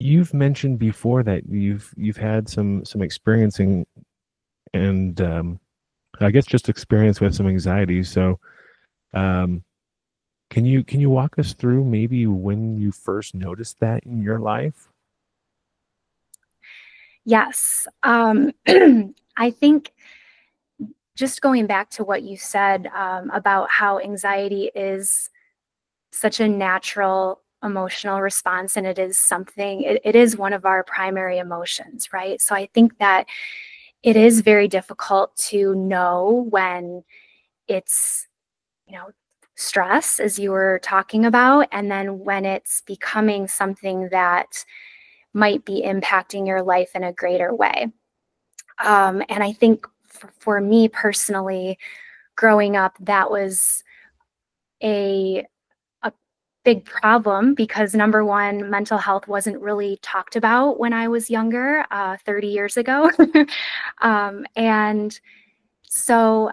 you've mentioned before that you've had some experiencing and I guess just experience with some anxiety. So um, can you walk us through maybe when you first noticed that in your life? Yes. I think just going back to what you said about how anxiety is such a natural emotional response, and it is something, it is one of our primary emotions, right? So I think that it is very difficult to know when it's, you know, stress, as you were talking about, and then when it's becoming something that might be impacting your life in a greater way. And I think for me personally, growing up, that was a a big problem because number one, mental health wasn't really talked about when I was younger, 30 years ago. And so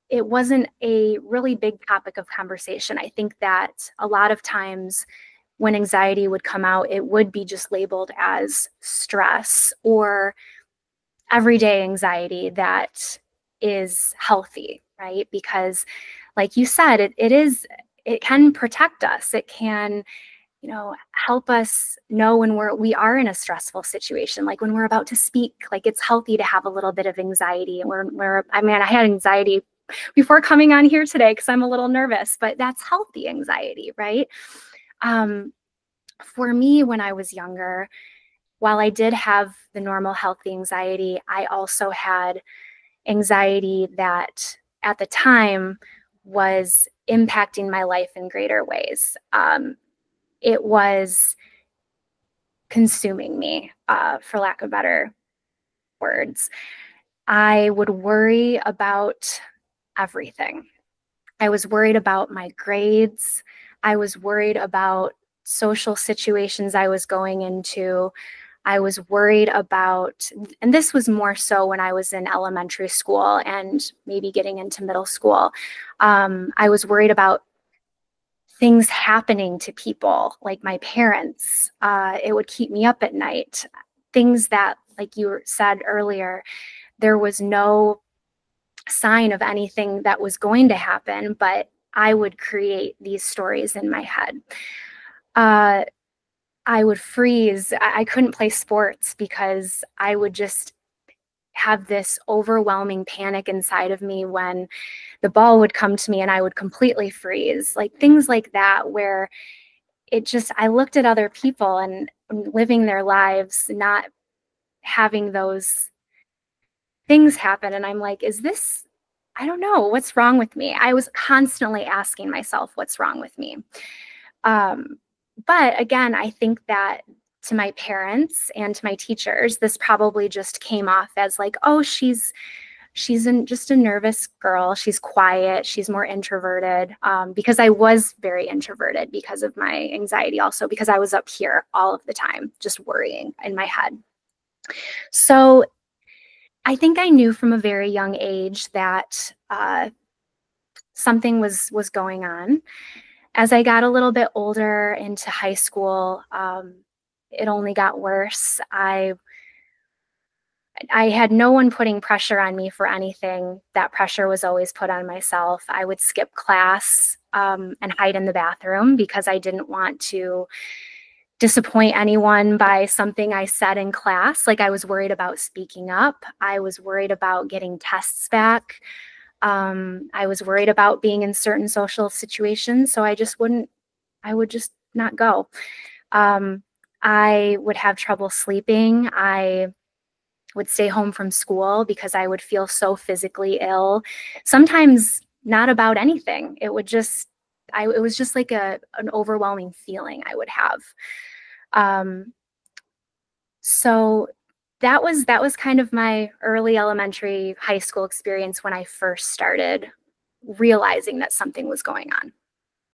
it wasn't a really big topic of conversation. I think that a lot of times when anxiety would come out, it would be just labeled as stress or everyday anxiety that is healthy, right? Because like you said, it can protect us. It can, help us know when we are in a stressful situation, like when we're about to speak, like it's healthy to have a little bit of anxiety. And I had anxiety before coming on here today because I'm a little nervous, but that's healthy anxiety, right? Um, for me, when I was younger, while I did have the normal healthy anxiety, I also had anxiety that at the time was impacting my life in greater ways. It was consuming me, for lack of better words. I would worry about everything. I was worried about my grades. I was worried about social situations I was going into. I was worried about, and this was more so when I was in elementary school and maybe getting into middle school. I was worried about things happening to people, like my parents. It would keep me up at night. Things that, like you said earlier, there was no sign of anything that was going to happen, but I would create these stories in my head. I would freeze. I couldn't play sports because I would just have this overwhelming panic inside of me when the ball would come to me and I would completely freeze. Like things like that, where I looked at other people and living their lives, not having those things happen. And I'm like, I don't know, what's wrong with me? I was constantly asking myself, what's wrong with me? But again, I think that to my parents and to my teachers, this probably just came off as like, oh, she's just a nervous girl. She's quiet. She's more introverted, because I was very introverted because of my anxiety, also because I was up here all of the time, just worrying in my head. So I think I knew from a very young age that something was going on. As I got a little bit older into high school, it only got worse. I had no one putting pressure on me for anything. That pressure was always put on myself. I would skip class and hide in the bathroom because I didn't want to disappoint anyone by something I said in class. Like I was worried about speaking up. I was worried about getting tests back. I was worried about being in certain social situations. So I would just not go. I would have trouble sleeping. I would stay home from school because I would feel so physically ill. Sometimes not about anything. It was just like an overwhelming feeling I would have. So that was kind of my early elementary, high school experience when I first started realizing that something was going on.